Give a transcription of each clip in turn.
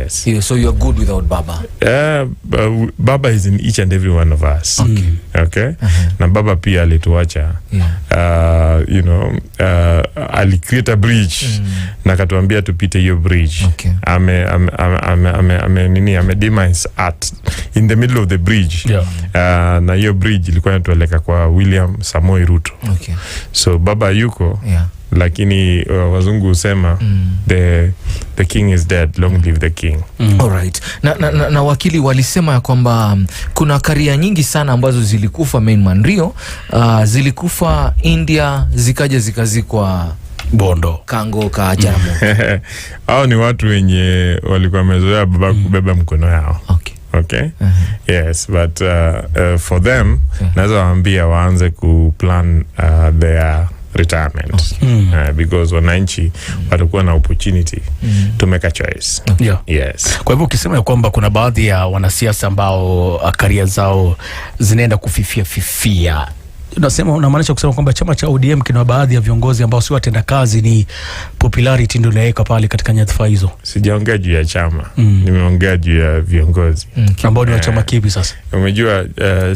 Yes. So you're good without Baba? Baba is in each and every one of us. Okay? Na Baba pia alituacha. You know, ali create a bridge. Na katuambia tupite hiyo bridge. Ame demise at in the middle of the bridge. Na hiyo bridge ilikuwa inatueleka kwa William Samoei Ruto. So Baba yuko. Lakini wazungu usema the king is dead, long live the king. Alright. Na wakili walisema ya kwamba kuna karia nyingi sana ambazo zilikufa mainman Rio, zilikufa India, zikaja zikazikwa Bondo, Kango, Kajaramu. Hao ni watu wenye walikuwa wamezoea baba kubeba mkono yao. Okay. Yes, but for them naweza waambia waanze kuplan their retirement. Because wananchi watakuwa na opportunity to make a choice. Yes. Kwa hivyo ukisema kwamba kuna baadhi ya wanasiasa ambao career zao zinaenda kufifia, unamaanisha kusema kwamba chama cha ODM kina baadhi ya viongozi ambao si watenda kazi, ni popularity ndio inaweka pale katika nyadhifa hizo? Sijaongea juu ya chama. Nimeongea juu ya viongozi. Ambao ni wa chama kipi sasa? Umejua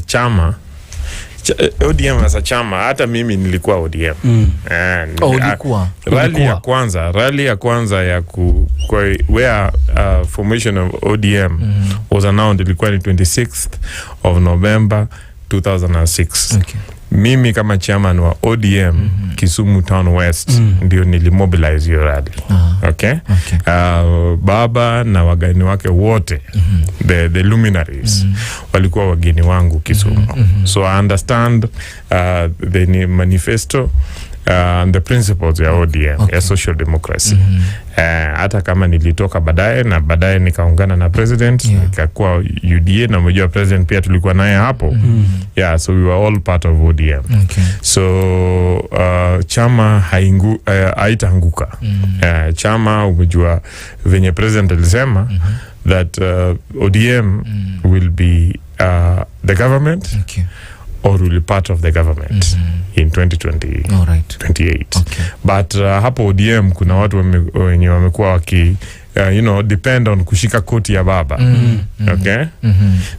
chama ODM as a chama, hata mimi nilikuwa ODM. Ulikuwa? Rally ya kwanza ya where formation of ODM was announced ilikuwa ni 26th of November 2006. Mimi kama chairman wa ODM Kisumu Town West ndio nilimobilize hiyo rally. Baba na wageni wake wote, the luminaries, walikuwa wageni wangu Kisumu. So I understand the manifesto and the principles ya ODM, ya social democracy. Hata kama nilitoka baadaye nikaungana na president, nikakuwa UDA, na mmoja president pia tulikuwa naye hapo. So we were all part of ODM. So chama haitaanguka. Chama, umejua venye president alisema that ODM will be the government or will be part of the government in 2028. But hapo ODM kuna watu wenye wamekuwa waki depend on kushika koti ya baba.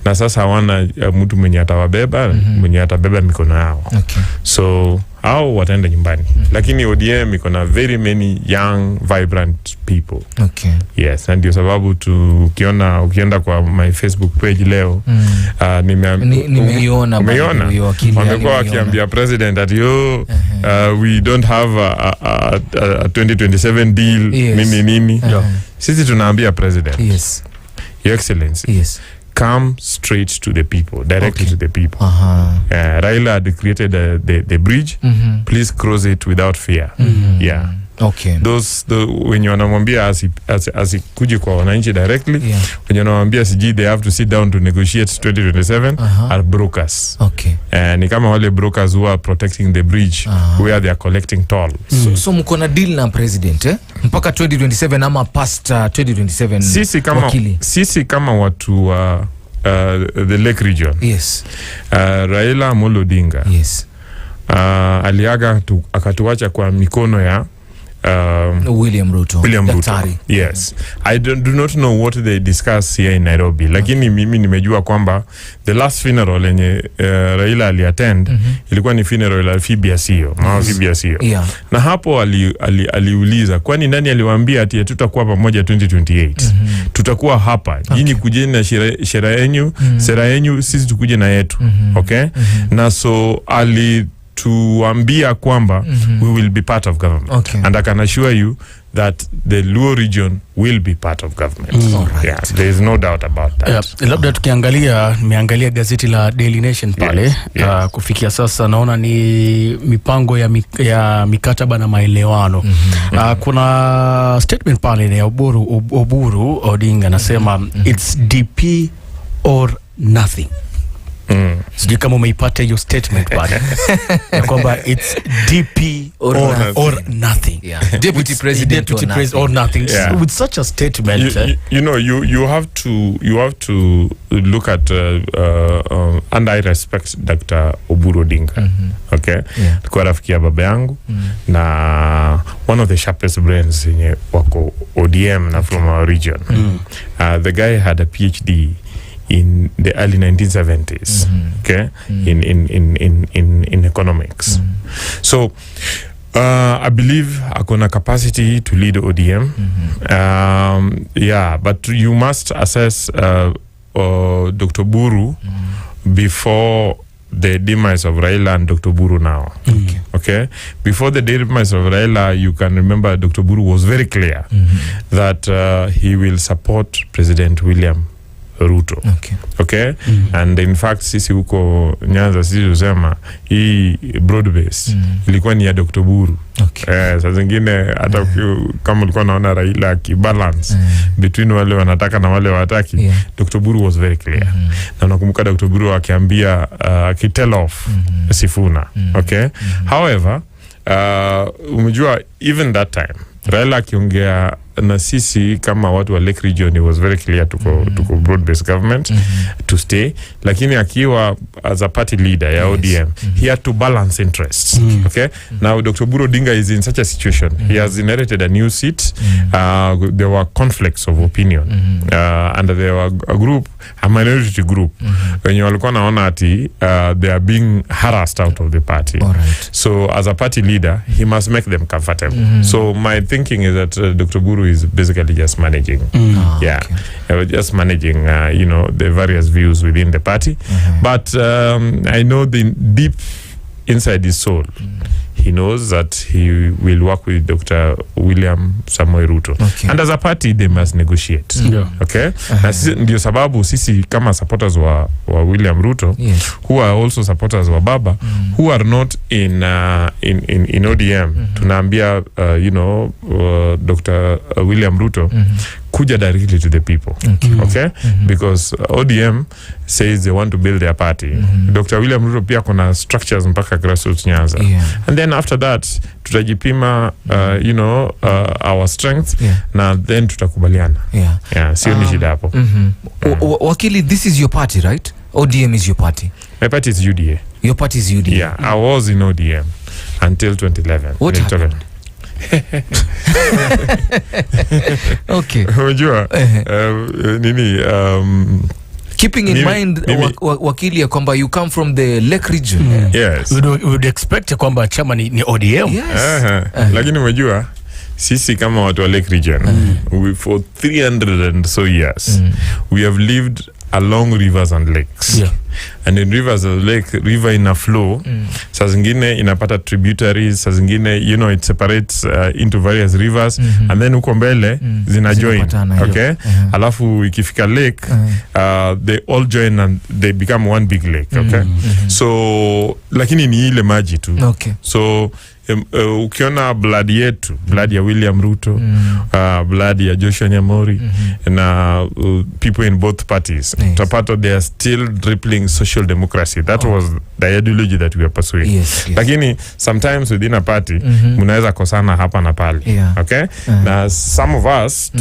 Na sasa hawana mtu mwenye atawabeba, mwenye atabeba mikono yao. So hao wataenda nyumbani. Lakini ODM iko na very many young vibrant people. Yes, ndio sababu ukienda kwa my Facebook page leo, nimeiona wamekuwa wakiambia president that we don't have a 2027 deal. Nini. Sisi tunaambia president, Your Excellency, come straight to the people, directly to the people. Raila had created the bridge. Please cross it without fear. When you wanamwambia asikuje kwa wananchi directly, when you wanamwambia siji they have to sit down to negotiate 2027, are brokers. Ni kama wale brokers who are protecting the bridge where they are collecting toll. So mko na deal na president mpaka 2027 ama past 2027? Sisi kama watu wa the Lake region. Raila Amolo Odinga aliaga akatuacha kwa mikono ya William Ruto. Yes. I do not know what they discuss here in Nairobi. Lakini mimi nimejua kwamba the last funeral yenye Raila aliattend ilikuwa ni funeral ya Fibiasio, mama Fibiasio. Na hapo aliuliza, kwani nani aliwaambia ati tutakuwa pamoja 2028? Tutakuwa hapa. Nyinyi kujeni na sera yenu, sisi tukuje na yetu. Na so tuambia kwamba we will be part of government. And I can assure you that the Luo region will be part of government. There is no doubt about that. Labda nimeangalia gazeti la Daily Nation pale. Kufikia sasa naona ni mipango ya mikataba na maelewano. Kuna statement pale ya Oburu Odinga nasema it's DP or nothing. Sijui kama umeipata hiyo statement bado. Ya kwamba it's DP or nothing. Yeah. Deputy President or nothing. Yeah. With such a statement, you have to look at and I respect Dr. Oburu Odinga. Okay? Yeah. Kwa rafiki ya baba yangu na one of the sharpest brains in wako ODM na from our region. The guy had a PhD in the early 1970s, okay, in economics. So I believe akona capacity to lead ODM. But you must assess Dr. Buru before the demise of Raila and Dr. Buru now. Okay? Before the demise of Raila, you can remember Dr. Buru was very clear that he will support President William Ruto. Okay? And in fact, sisi huko Nyanza sisi usema hii broad base ilikuwa ni ya Dr. Buru. Sasa zingine hata kama ulikuwa naona Raila ki-balance between wale wanataka na wale wataki, Dr. Buru was very clear. Na nakumbuka Dr. Buru akiambia ki-tell off Sifuna. Okay? However, umejua even that time Raila akiongea na sisi kama watu wa Lake Region, it was very clear tuko broad-based government to stay, lakini akiwa as a party leader ya ODM, he had to balance interests. Okay? Now Dr. Buru Odinga is in such a situation. He has inherited a new seat. There were conflicts of opinion. And there were a minority group, when you walikuwa naona ati they are being harassed out of the party. So as a party leader, he must make them comfortable. So my thinking is that Dr. Buru is basically just managing. Just managing the various views within the party. But I know the deep inside his soul, he knows that he will work with Dr. William Samoei Ruto. And as a party, they must negotiate. Okay? Ndio sababu sisi kama supporters wa William Ruto, who are also supporters wa Baba, who are not in ODM, tunaambia Dr. William Ruto kuja directly to the people. Okay? Because ODM says they want to build their party. Dr. William Ruto pia kuna structures mpaka grassroots Nyanza. And then after that, tutajipima our strength, na then tutakubaliana. Sio ni shida hapo. Wakili, this is your party, right? ODM is your party. My party is UDA. Your party is UDA. Yeah, I was in ODM until 2011. What happened? Okay. Unajua keeping in mind Wakili ya kwamba you come from the Lake region. Yes. We would expect kwamba chama ni ODM. Lakini unajua sisi kama watu wa Lake region, for 300 and so years, we have lived along rivers and lakes. And in rivers and lake, river ina flow, saa zingine inapata tributaries, saa zingine it separates into various rivers, and then huko mbele zina join. Okay? Alafu ikifika lake, they all join and they become one big lake. Okay? So lakini ni ile maji tu. So ukiona blood yetu, blood ya William Ruto, blood ya Joshua Nyamori, na people in both parties, tapato they are still drippling social democracy. That was the ideology that we are pursuing. Lakini sometimes within a party, munaweza kosana hapa na pale. Okay? Na some of us,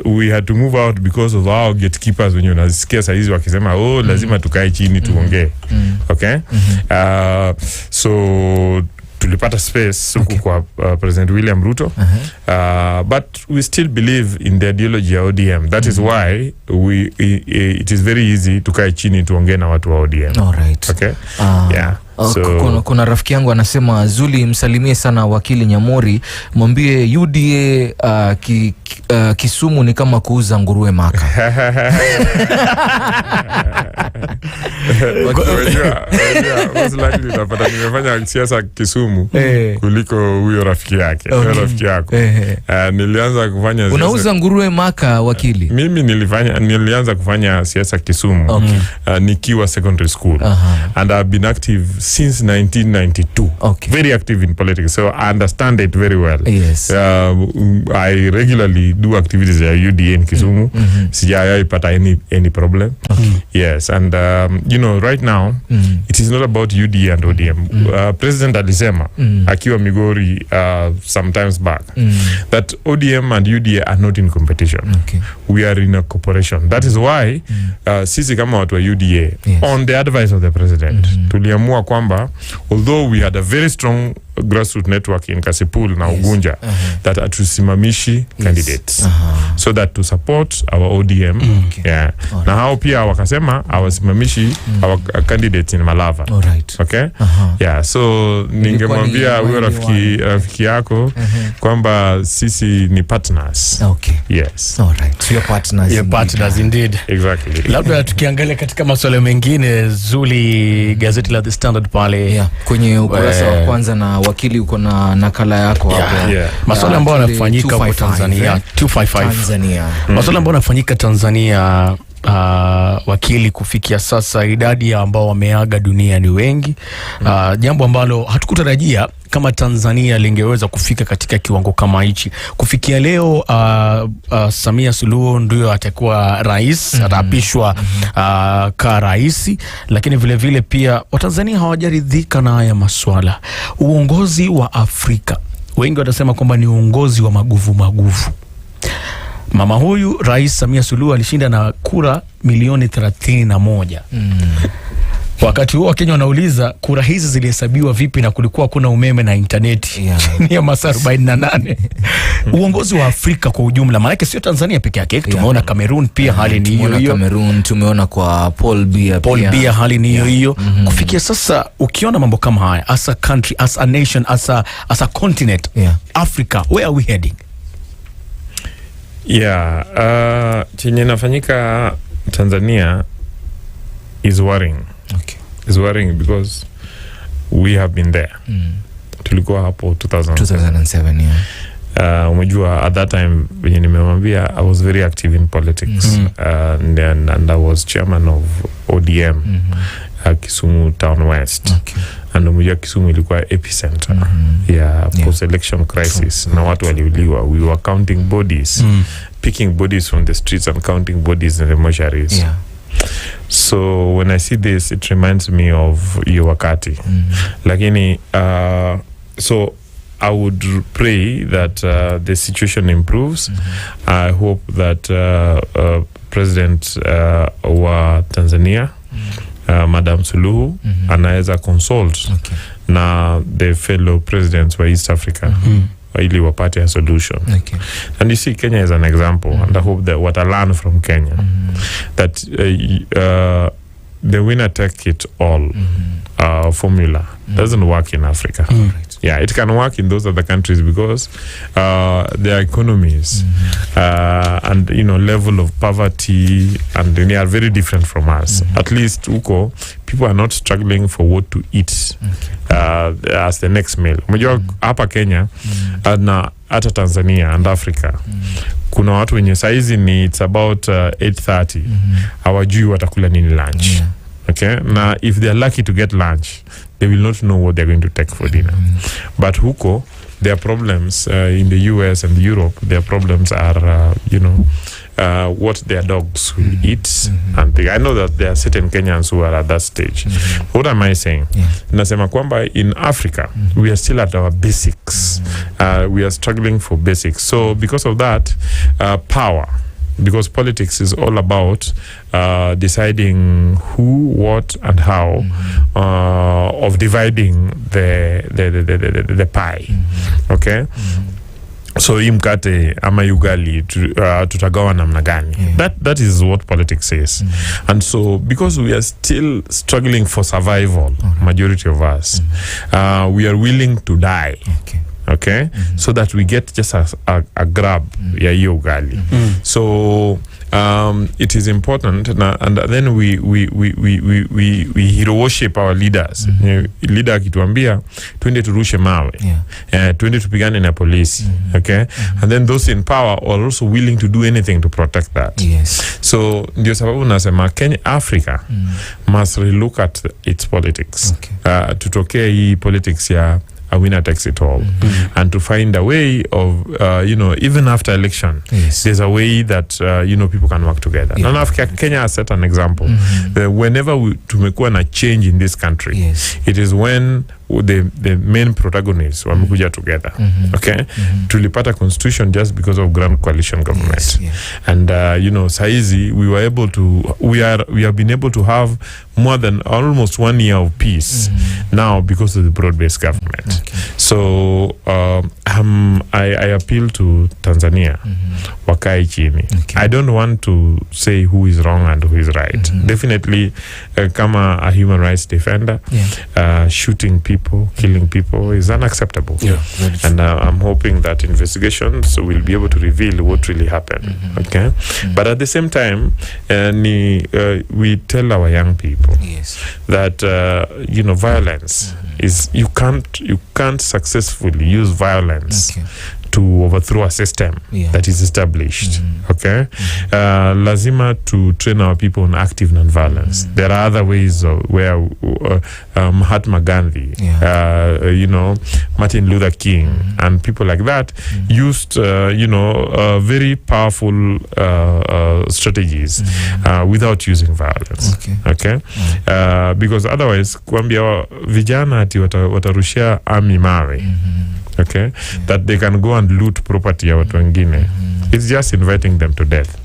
we had to move out because of our gatekeepers. When you unasikia saa hizi wakisema, lazima tukae chini tuongee. Okay? So tulipata space huku kwa President William Ruto, but we still believe in the ideology ya ODM. That is why it is very easy tukae chini tuongee na watu wa ODM. Okay? Kuna rafiki yangu anasema, Zully, msalimie sana Wakili Nyamori, mwambie UDA Kisumu ni kama kuuza nguruwe Maka. Unapata nimefanya siasa Kisumu kuliko huyo rafiki yake. Rafiki yako. Nilianza kufanya siasa. Unauza nguruwe Maka, Wakili? Mimi nilianza kufanya siasa Kisumu nikiwa secondary school. And I've been active since 1992. Okay. Very active in politics, so I understand it very well. Yes. I regularly do activities at UDA in Kisumu. Sijai pata any problem. Okay. Yes, and right now it is not about UDA and ODM. President alisema akiwa Migori sometimes back that ODM and UDA are not in competition. Okay. We are in a cooperation. That is why sisi kama watu wa UDA, on the advice of the president, tuliamua kwamba although we had a very strong grassroots network in Kasipul na Ugunja, that atusimamishi candidates so that to support our ODM. Na hao pia wakasema awasimamishi our candidates in Malava. Okay. So ningemwambia huyo rafiki yako kwamba sisi ni partners. Okay. Yes. Alright. So you're partners indeed. Exactly. Labda tukiangalia katika masuala mengine, Zully, gazeti la The Standard pale kwenye ukurasa wa kwanza na wakili uko na nakala yako hapo. Masuala ambayo yanafanyika kwa Tanzania 255. Masuala ambayo yanafanyika Tanzania, wakili, kufikia sasa idadi ya ambao wameaga dunia ni wengi. Jambo ambalo hatukutarajia kama Tanzania lingeweza kufika katika kiwango kama hichi. Kufikia leo Samia Suluhu ndio atakuwa rais, ataapishwa ka rais, lakini vile vile pia Watanzania hawajaridhika na haya masuala. Uongozi wa Afrika, wengi watasema kwamba ni uongozi wa maguvu. Mama huyu Rais Samia Suluhu alishinda na kura milioni 31. Wakati huo Wakenya wanauliza kura hizi zilihesabiwa vipi na kulikuwa kuna umeme na interneti chini ya masaa 48. Uongozi wa Afrika kwa ujumla, maana sio Tanzania peke yake. Tumeona Cameroon pia hali ni hiyo. Cameroon tumeona kwa Paul Biya hali ni hiyo. Kufikia sasa ukiona mambo kama haya, as a country, as a nation, as a continent, Africa, where are we heading? Chenye nafanyika Tanzania is worrying. Okay. Is worrying because we have been there. Tulikuwa hapo 2007. Umejua at that time when nimemwambia I was very active in politics. And I was chairman of ODM Kisumu Town West. Okay. And umejua Kisumu ilikuwa epicenter post-election crisis. Na watu waliuliwa. We were counting bodies, picking bodies from the streets and counting bodies in the mortuaries. So when I see this, it reminds me of hiyo wakati. Lakini so I would pray that the situation improves. I hope that President wa Tanzania, Madam Suluhu, anaweza consult na the fellow presidents wa East Africa ili wapate a solution. And you see, Kenya is an example, and I hope that what I learned from Kenya, that the winner take it all formula doesn't work in Africa. It can work in those other countries because their economies and level of poverty and they are very different from us. At least huko people are not struggling for what to eat as the next meal. Umejua hapa Kenya na hata Tanzania and Africa kuna watu wenye saizi ni it's about 8:30 hawajui watakula nini lunch. Okay, now if they are lucky to get lunch, they will not know what they're going to take for dinner. But huko, their problems in the US and Europe, their problems are what their dogs will eat. And I know that there are certain Kenyans who are at that stage. What am I saying? Nasema kwamba in Africa, we are still at our basics. We are struggling for basics. So because of that, power, because politics is all about deciding who, what, and how of dividing the pie. Okay. So imkate ama ugali tutagawa namna gani? That is what politics is. And so because we are still struggling for survival, majority of us, we are willing to die. Okay, so that we get just a grab ya hiyo ugali. So it is important, and then we hero worship our leaders. Leader akituambia twende turushe mawe, twende tupigane na polisi, okay, and then those in power are also willing to do anything to protect that. So ndio sababu nasema Africa must relook at its politics. Tutokea hii politics ya a winner takes it all, and to find a way of even after election, there's a way that people can work together. Now Kenya has set an example. Whenever tumekuwa na change in this country, it is when the main protagonists wamekuja together. Okay, tulipata constitution just because of grand coalition government. And saizi we have been able to have more than almost 1 year of peace now because of the broad-based government. So I appeal to Tanzania, wakae chini. I don't want to say who is wrong and who is right. Definitely, kama a human rights defender, shooting people, killing people is unacceptable. And I'm hoping that investigations will be able to reveal what really happened. Okay, but at the same time, we tell our young people that violence is you can't successfully use violence to overthrow a system that is established. Okay, lazima to train our people on active non-violence. There are other ways where Mahatma Gandhi, Martin Luther King, and people like that used very powerful strategies without using violence. Okay, because otherwise kuambia vijana ati watarushia army mawe, okay, that they can go and loot property ya watu wengine, it's just inviting them to death.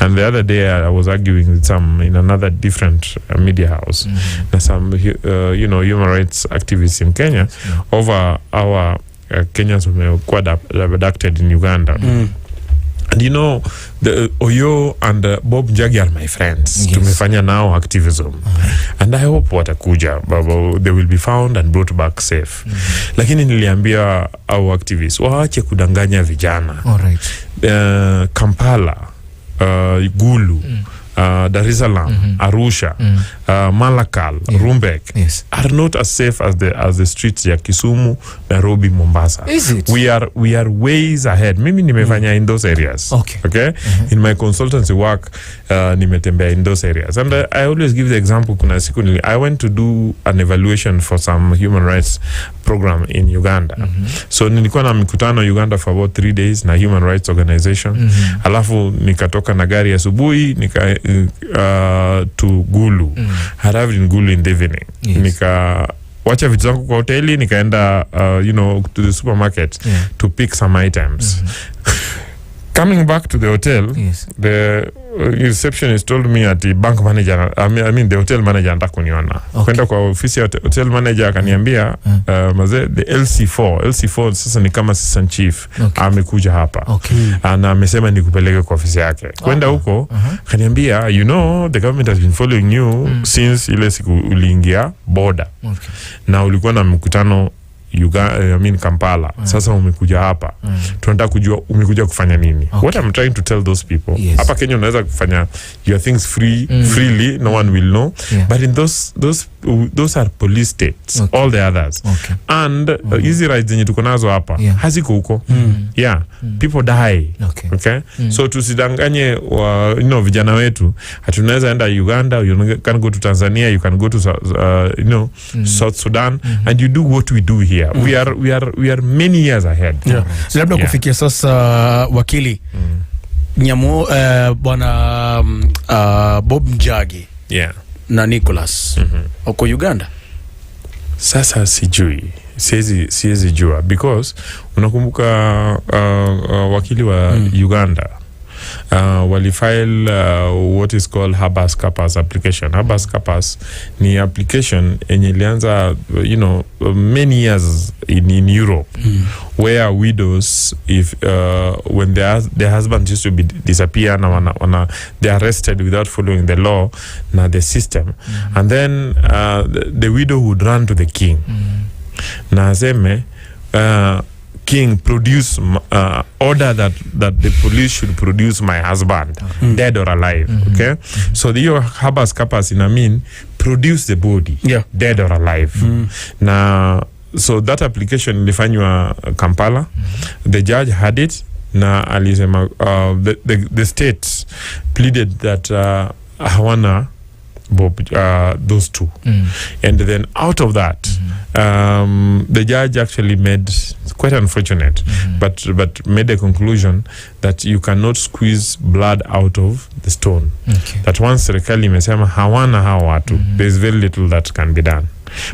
And the other day I was arguing with some in another different media house, some human rights activists in Kenya over our Kenyans who were abducted in Uganda. And the Oyo and Bob Njagi are my friends. Tumefanya now activism. And I hope watakuja, they will be found and brought back safe. Lakini niliambia our activists, waache kudanganya vijana. Kampala, Gulu, Dar es Salaam, Arusha, Malakal, Rumbek are not as safe as the streets ya Kisumu, Nairobi, Mombasa. Is it? We are ways ahead. Mimi nimefanya in those areas. Okay? In my consultancy work, nimetembea in those areas. And I always give the example, kuna siku I went to do an evaluation for some human rights program in Uganda. So nilikuwa na mikutano Uganda for about 3 days na human rights organization. Alafu nikatoka na gari asubuhi to Gulu. I arrived in Gulu in the evening. Nika wacha vitu zangu kwa hoteli, nikaenda to the supermarket to pick some items. Coming back to the hotel, the receptionist told me at the bank manager, the hotel manager anataka kuniona. Kwenda kwa ofisi ya hotel manager akaniambia, the LC4 sasa ni kama assistant chief, amekuja hapa. Na amesema nikupeleke kwa ofisi yake. Kwenda huko, akaniambia, the government has been following you since ile siku uliingia border. Na ulikuwa na mkutano Kampala. Sasa umekuja hapa. Tunataka kujua umekuja kufanya nini. What I'm trying to tell those people, hapa Kenya unaweza kufanya your things freely, no one will know. But in those are police states, all the others. And easy rights zenye tuko nazo hapa haziko huko. People die. Okay? So tusidanganye vijana wetu. Hatunaweza enda Uganda, you can go to Tanzania, you can go to South Sudan, and you do what we do here. We are many years ahead. Labda kufikia sasa wakili bwana Bob Njagi na Nicholas uko Uganda. Sasa sijui, siwezi jua, because unakumbuka wakili wa Uganda walifile what is called habeas corpus application. Habeas corpus ni application enye ilianza many years in Europe, where widows, if when their husbands used to be disappear na they arrested without following the law na the system, and then the widow would run to the king na aseme king produce order that the police should produce my husband, dead or alive. Okay, so the habas capas in Amin produce the body, dead or alive. Now, so that application ilifanywa Kampala. The judge had it. Na alisema the state pleaded that hawana those two, and then out of that the judge actually made, quite unfortunate, but made a conclusion that you cannot squeeze blood out of the stone. That once serikali imesema hawana hawa watu, there's very little that can be done.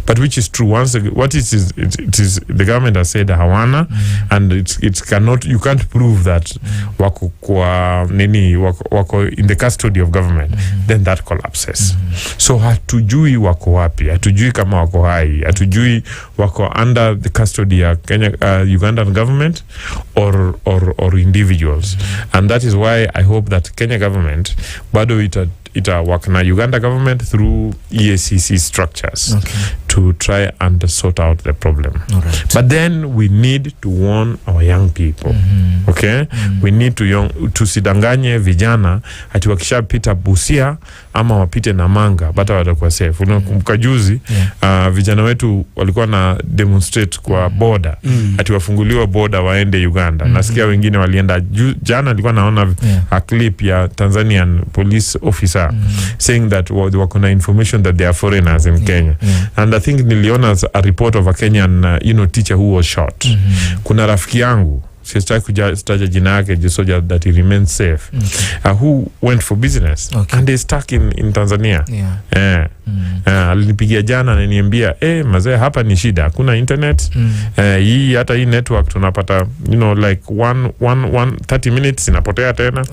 But which is true. Once what it is the government has said hawana, and it cannot, you can't prove that wako kwa nini wako in the custody of government, then that collapses. So hatujui wako wapi, hatujui kama wako hai, hatujui wako under the custody ya Kenya Ugandan government or individuals. And that is why I hope that Kenya government bado ita work na Uganda government through EACC structures to try and sort out the problem. But then we need to warn our young people. Okay? We need to sidanganye vijana ati wakishapita Busia ama wapite Namanga bata watakuwa safe. Unakumbuka juzi vijana wetu walikuwa na demonstrate kwa border ati wafunguliwa border waende Uganda. Nasikia wengine walienda jana, nilikuwa naona a clip ya Tanzanian police officer saying that wako na information that they are foreigners in Kenya. And I think niliona a report of a Kenyan teacher who was shot. Kuna rafiki yangu, sitaki kutaja jina yake just so that he remains safe, who went for business and they stuck in Tanzania. Alinipigia jana na niambia mazee, hapa ni shida, hakuna internet. Hii hata hii network tunapata like 30 minutes inapotea tena.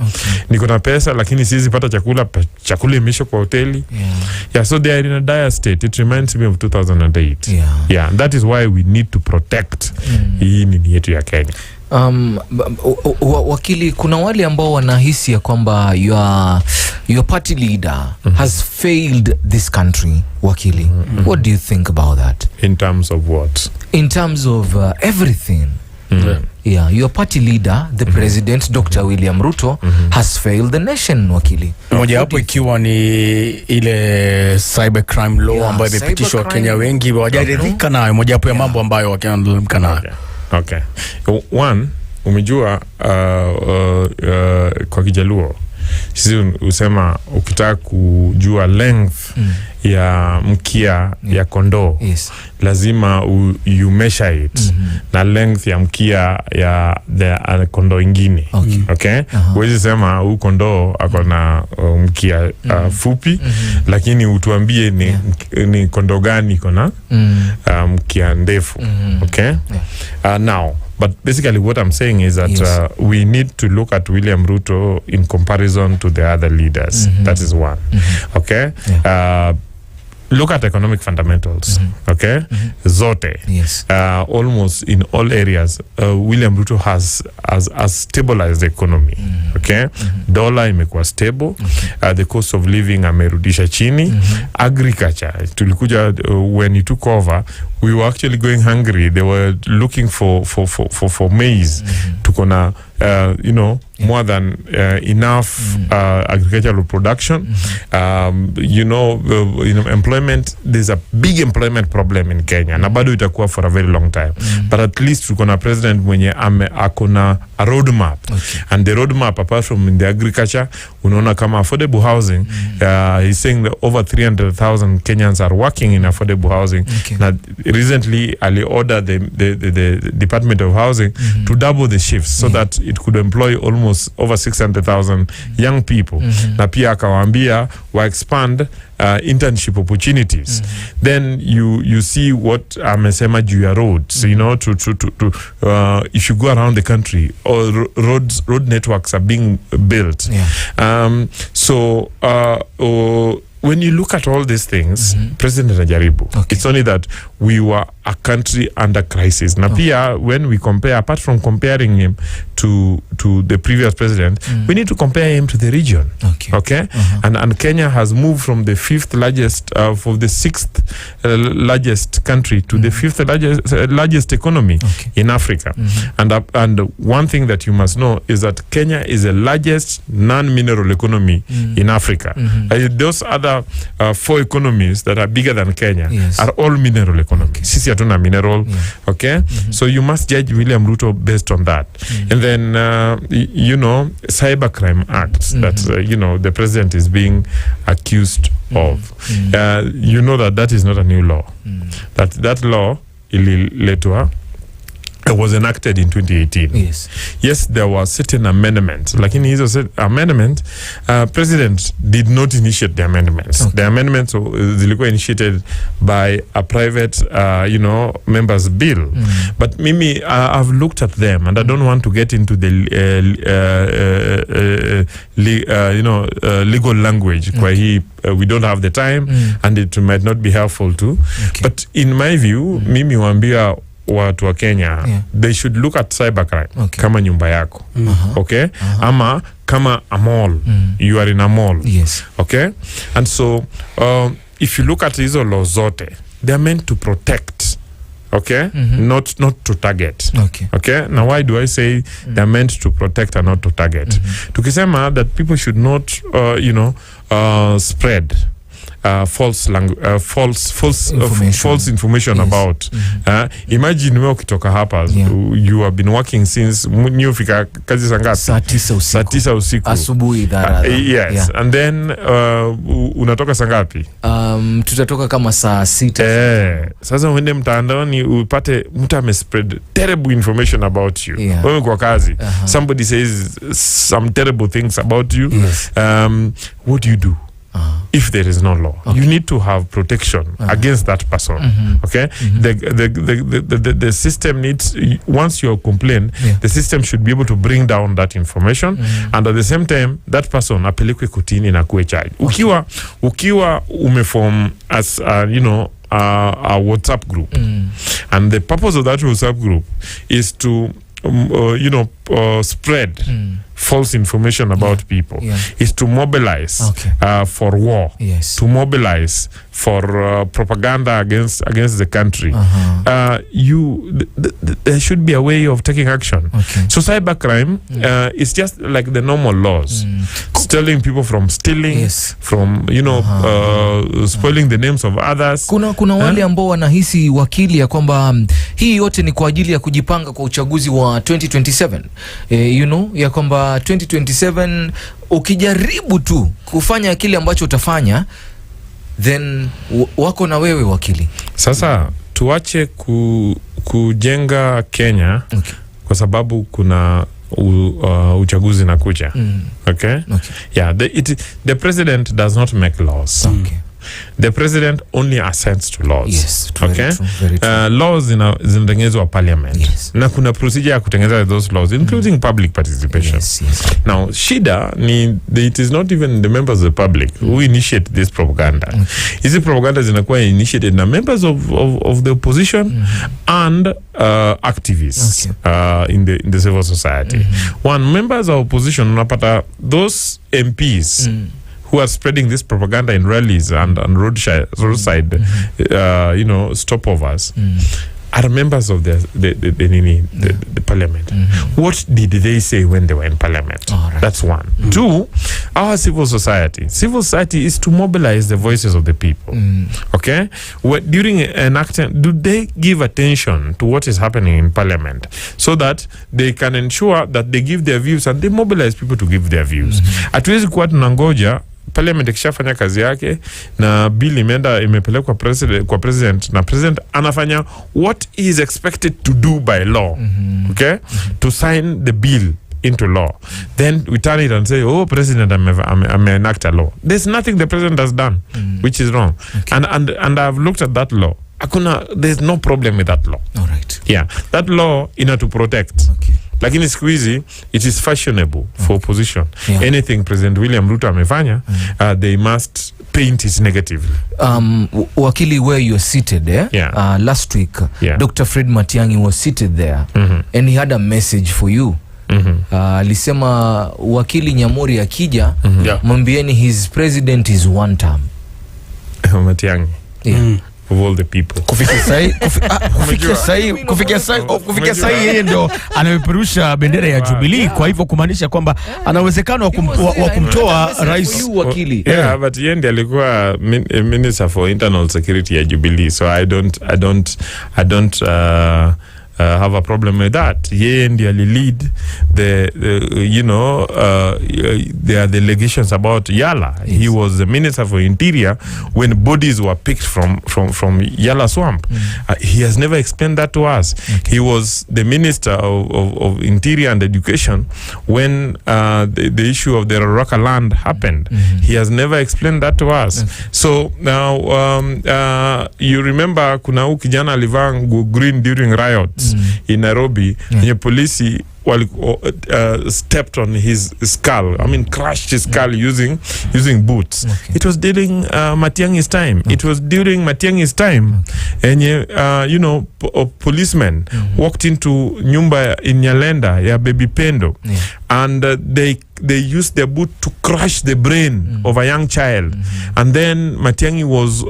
Niko na pesa lakini siwezi pata chakula imeisha kwa hoteli. So they are in a dire state. It reminds me of 2008. And that is why we need to protect hii nini yetu ya Kenya. Wakili, kuna wale ambao wanahisi ya kwamba your party leader has failed this country. Wakili, what do you think about that? In terms of what? In terms of everything. Your party leader, the president, Dr. William Ruto, has failed the nation, Wakili. Moja hapo ikiwa ni ile cyber crime law ambayo imepitishwa, Kenya wengi hawajaridhika nayo. Moja hapo ya mambo ambayo wakiangalia nayo. Okay. One, umejua kwa Kijaluo sisi usema ukitaka kujua length ya mkia ya kondoo, lazima you measure it na length ya mkia ya the kondoo ingine. Okay? Huwezi sema huu kondoo ako na mkia fupi, lakini utuambie ni kondoo gani iko na mkia ndefu. Okay? Now, but basically what I'm saying is that we need to look at William Ruto in comparison to the other leaders. That is one. Okay? Look at economic fundamentals. Okay? Zote. Almost in all areas, William Ruto has stabilized the economy. Okay? Dollar imekuwa stable. The cost of living amerudisha chini. Agriculture, tulikuja when he took over, we were actually going hungry. They were looking for maize. Tukona more than enough agricultural production. Employment, there's a big employment problem in Kenya. Na bado itakuwa for a very long time. But at least tuko na president mwenye akona a roadmap. And the roadmap, apart from in the agriculture, unaona kama affordable housing, he's saying that over 300,000 Kenyans are working in affordable housing. Now, recently, Ali ordered the Department of Housing to double the shifts so that it could employ almost over 600,000 young people. Na pia akawaambia wa expand internship opportunities. Then you see what amesema juu ya roads, if you go around the country, all road networks are being built. So when you look at all these things, President Najaribu, it's only that we were a country under crisis. Na pia, when we compare, apart from comparing him to the previous president, we need to compare him to the region. Okay? And Kenya has moved from the 5th largest, from the 6th largest country to the 5th largest economy in Africa. And one thing that you must know is that Kenya is the largest non-mineral economy in Africa. Those other 4 economies that are bigger than Kenya are all mineral economies. Sisi hatuna mineral. Okay? So you must judge William Ruto based on that. And then, Cybercrime Act that, the president is being accused of. You know that is not a new law. That law was enacted in 2018. Yes, there was certain amendments. Like in his amendment, President did not initiate the amendments. The amendments were initiated by a private, members' bill. But Mimi, I've looked at them, and I don't want to get into the legal language. Where we don't have the time, and it might not be helpful too. But in my view, Mimi wambia watu wa Kenya, they should look at cybercrime kama nyumba yako. Okay? Ama kama a mall. You are in a mall. Okay? And so, if you look at hizo laws zote, they are meant to protect. Okay? Not to target. Okay? Now, why do I say they are meant to protect and not to target? Tukisema that people should not, spread false information about. Imagine wewe ukitoka hapa, you have been working since fika kazi saa ngapi? Saa 9 usiku. Asubuhi and then unatoka saa ngapi? Tutatoka kama saa 6. Sasa uende mtandaoni upate mtu amespread terrible information about you. Wewe kwa kazi, somebody says some terrible things about you. What do? If there is no law, you need to have protection against that person. Okay, the system needs, once you complain, the system should be able to bring down that information, and at the same time that person apelekwe kotini na kuwe charge. Ukiwa umeform as a WhatsApp group, and the purpose of that WhatsApp group is to spread false information about people, is to mobilize for war, to mobilize for propaganda against the country. There should be a way of taking action. So cybercrime is just like the normal laws, stealing people from stealing, from spoiling the names of others. Kuna wale ambao wanahisi wakili ya kwamba hii yote ni kwa ajili ya kujipanga kwa uchaguzi wa 2027. Ya kwamba 2027 ukijaribu tu kufanya kile ambacho utafanya, then wako na wewe wakili. Sasa tuache kujenga Kenya kwa sababu kuna uchaguzi na kuja. Okay? Yeah, the president does not make laws. The president only assents to laws. Very true. Laws zinatengenezwa parliament. Na kuna procedure ya kutengeneza those laws, including public participation. Now, shida ni it is not even the members of the public who initiate this propaganda. Hizi propaganda zinakuwa initiated na members of the opposition and activists in the civil society. One, members of opposition unapata those MPs who are spreading this propaganda in rallies and roadside, stopovers, are members of the parliament. What did they say when they were in parliament? That's one. Two, our civil society. Civil society is to mobilize the voices of the people. Okay? During an act, do they give attention to what is happening in parliament so that they can ensure that they give their views and they mobilize people to give their views? Hatuwezi kuwa tunangoja parliament ikishafanya kazi yake na bill imepelekwa kwa president na president anafanya what he is expected to do by law. Okay? To sign the bill into law. Then we turn it and say, president enact a law. There's nothing the president has done which is wrong. And I've looked at that law. There's no problem with that law. All right. Yeah. That law to protect. lakini siku hizi it is fashionable for opposition. Anything President William Ruto amefanya, they must paint it negatively. Wakili, where you are seated last week, Dr. Fred Matiang'i was seated there, and he had a message for you. Alisema wakili Nyamori akija, mwambieni his president is one term. Matiang'i, of all the people. Kufikia sai yeye ndio anapeperusha bendera ya Jubilee, kwa hivyo kumaanisha kwamba ana uwezekano wa kumtoa rais. Yeah, but yeye ndiye alikuwa minister for internal security ya Jubilee, so I don't have a problem with that. Yeye ndiye lead the there are the allegations about Yala. He was the minister for interior when bodies were picked from Yala swamp. He has never explained that to us. He was the minister of interior and education when the issue of the Roraka land happened. He has never explained that to us. So now you remember kuna huyu kijana alivaa green during riots in Nairobi, the police stepped on his skull. I mean, crushed his skull using boots. It was during Matiang'i's time. It was during Matiang'i's time, and policemen walked into nyumba in Nyalenda, ya Baby Pendo, and they used their boot to crush the brain of a young child. And then Matiang'i was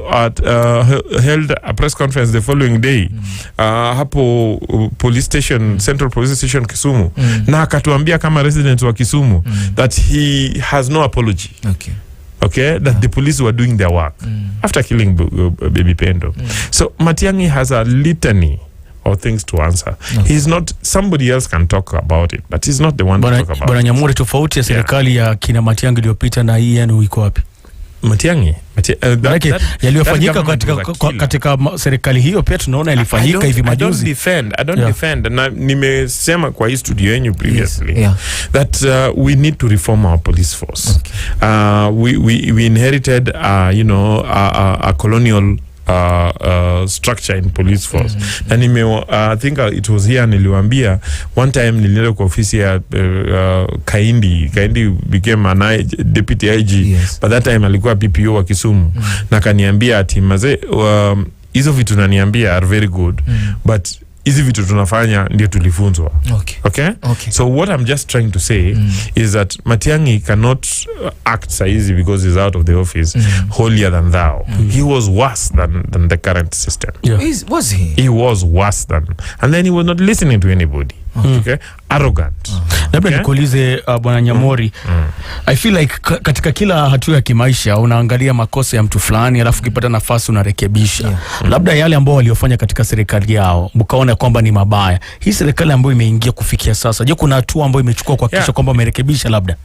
held a press conference the following day, hapo police station, Central Police Station Kisumu, na akatuambia kama resident wa Kisumu that he has no apology. That the police were doing their work after killing Baby Pendo. So Matiang'i has a litany or things to answer. He's not, somebody else can talk about it, but he's not the one to talk about it. Bwana Nyamori, tofauti ya serikali ya kina Matiang'i iliyopita na hii yenu iko wapi? Matiang'i yaliyofanyika katika serikali hiyo pia tunaona ilifanyika hivi majuzi. I don't defend. Na nimesema kwa hii studio yenu previously that we need to reform our police force. We inherited a colonial structure in police force. And I think it was here niliwaambia one time nilienda kwa ofisi ya Kaindi became an deputy IG. But that time alikuwa PPO wa Kisumu. Na kaniambia ati maze hizo vitu naniambia are very good, but hizi vitu tunafanya ndio tulifunzwa. Okay? So what I'm just trying to say is that Matiang'i cannot act saizi because he's out of the office holier than thou. He was worse than the current system. Was he? He was worse than. And then he was not listening to anybody. Arrogant. Labda nikuulize Bwana Nyamori, I feel like katika kila hatua ya kimaisha unaangalia makosa ya mtu fulani alafu ukipata nafasi unarekebisha. Labda yale ambao waliofanya katika serikali yao mkaona kwamba ni mabaya. Hii serikali ambayo imeingia kufikia sasa, je, kuna hatua ambayo imechukua kuhakikisha kwamba wamerekebisha labda?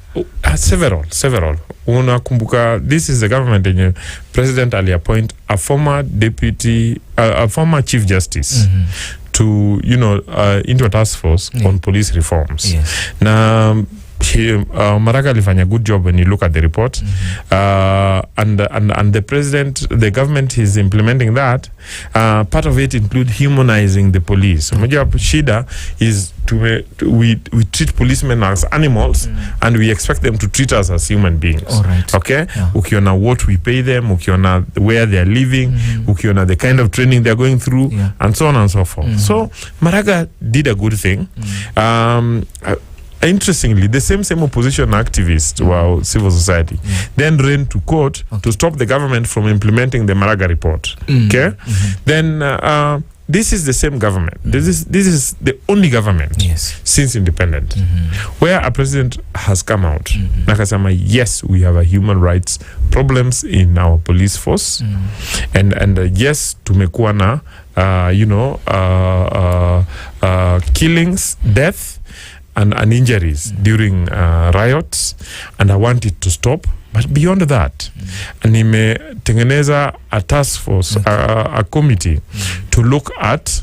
Several. Unakumbuka this is the government in President aliappoint a former deputy a former chief justice to into a task force on police reforms. Na Maraka alifanya good job when you look at the report. And the government is implementing that. Part of it include humanizing the police. Unajua shida is we treat policemen as animals and we expect them to treat us as human beings. Ukiona what we pay them, ukiona where they are living, ukiona the kind of training they are going through, and so on and so forth. So Maraka did a good thing. Interestingly, the same opposition activists were civil society then ran to court to stop the government from implementing the Maraga report. Then this is the same government. This is the only government since independence where a president has come out nakasema yes, we have a human rights problems in our police force, and yes, tumekuwa na killings, death and injuries during riots, and I want it to stop. But beyond that, nimetengeneza a task force, a committee to look at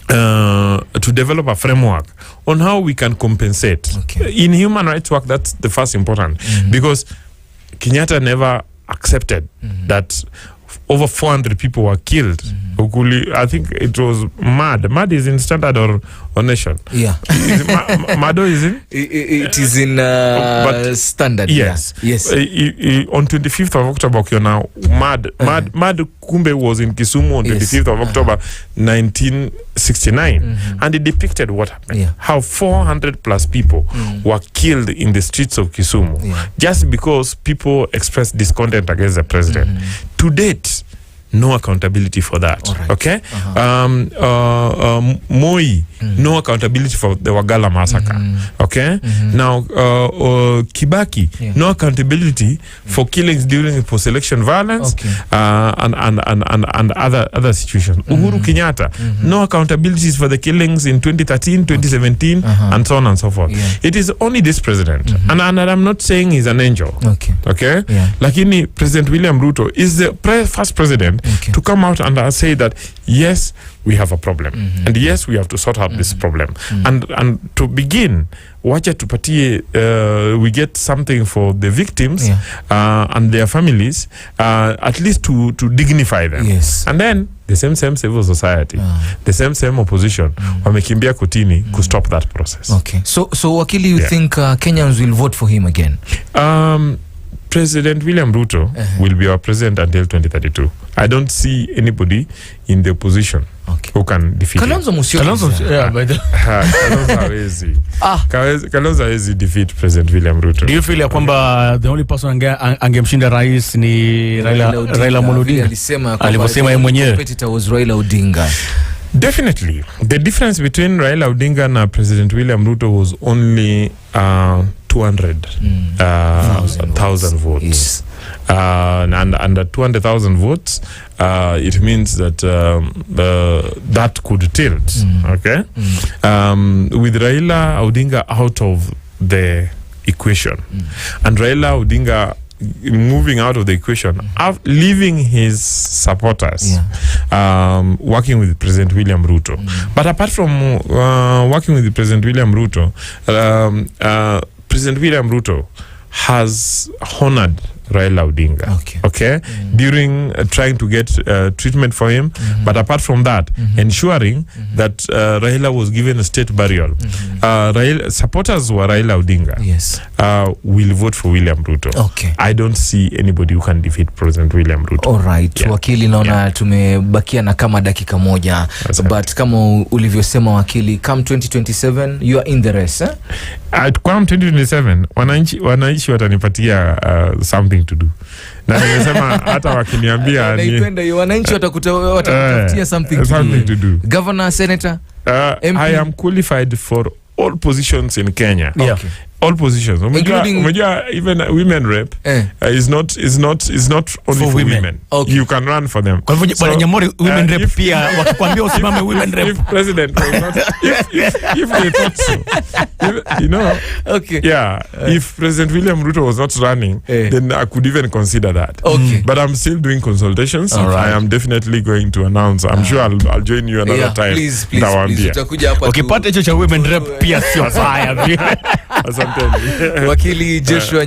to develop a framework on how we can compensate. In human rights work, that's the first important, because Kenyatta never accepted that over 400 people were killed. I think it was MAD. MAD is in Standard or Nation? Yeah. MADO is in? It is in Standard. Yes. Yeah. Yes. On 25th of October, now MAD Kumbe was in Kisumu on 25th of October 1969, and it depicted what happened. Yeah. How 400 plus people were killed in the streets of Kisumu just because people expressed discontent against the president. To date, no accountability for that. Right. Okay. Moi, no accountability for the Wagala massacre. Okay. Now Kibaki, no accountability for killings during the post-election violence. And other situations. Uhuru Kenyatta, no accountabilities for the killings in 2013, 2017, and so on and so forth. It is only this president, and I'm not saying he's an angel. Okay. Lakini President William Ruto is the first president to come out and say that yes, we have a problem, and yes, we have to sort out this problem, and to begin, wacha tupatie, we get something for the victims and their families, at least to dignify them. And then the same civil society, the same opposition, wamekimbia kotini to stop that process. So Wakili, you think Kenyans will vote for him again? President William Ruto will be our president until 2032. I don't see anybody in the opposition who can defeat him. Kalonzo hawezi defeat President William Ruto. Do you feel kwamba the only person angemshinda rais ni Raila Odinga? Alisema yeye mwenyewe competitor was Raila Odinga. Definitely. The difference between Raila Odinga and President William Ruto was only 200,000 votes. Yes. And under 200,000 votes, it means that that could tilt. Okay. With Raila Odinga out of the equation, and Raila Odinga moving out of the equation, leaving his supporters, working with President William Ruto. But apart from working with President William Ruto, President William Ruto has honored Raila Odinga. During trying to get treatment for him, but apart from that, ensuring that Raila was given a state burial. Supporters were Raila Odinga. Will vote for William Ruto. I don't see anybody who can defeat President William Ruto. Alright, Wakili, naona tumebakia na kama dakika moja. But kama ulivyosema Wakili, come 2027 you are in the race. Come 2027 wananchi watanipatia something to do. Na nimesema hata wakiniambia ni wananchi watakutafutia something to do. Governor, senator, MP? I am qualified for all positions in Kenya. All positions, including even women rep, is not only for women. You can run for them. Kwa hivyo Bwana Nyamori, women rep pia wakikwambia usimame women rep. If president was not, if they thought so, you know, if President William Ruto was not running, then I could even consider that. But I'm still doing consultations. I am definitely going to announce. I'm sure I'll join you another time. Please. Ukipata hicho cha women rep pia sio fire. Wakili Joshua